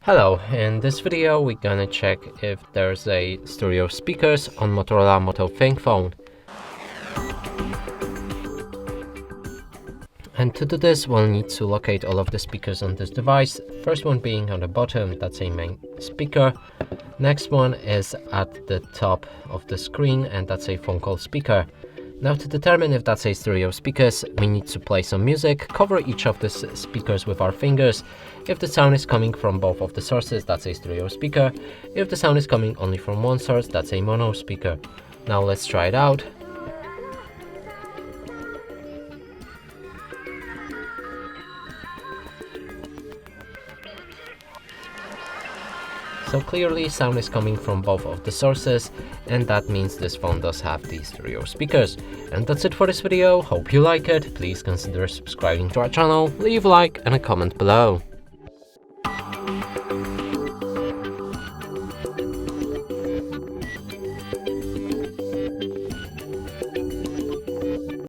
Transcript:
Hello, in this video we're gonna check if there's a stereo speakers on Motorola ThinkPhone. And to do this, we'll need to locate all of the speakers on this device. First one being on the bottom, that's a main speaker. Next one is at the top of the screen, and that's a phone call speaker. Now, to determine if that's a stereo speakers, we need to play some music, cover each of the speakers with our fingers. If the sound is coming from both of the sources, that's a stereo speaker. If the sound is coming only from one source, that's a mono speaker. Now let's try it out. So clearly sound is coming from both of the sources, and that means this phone does have these stereo speakers. And that's it for this video. Hope you like it. Please consider subscribing to our channel, leave a like and a comment below.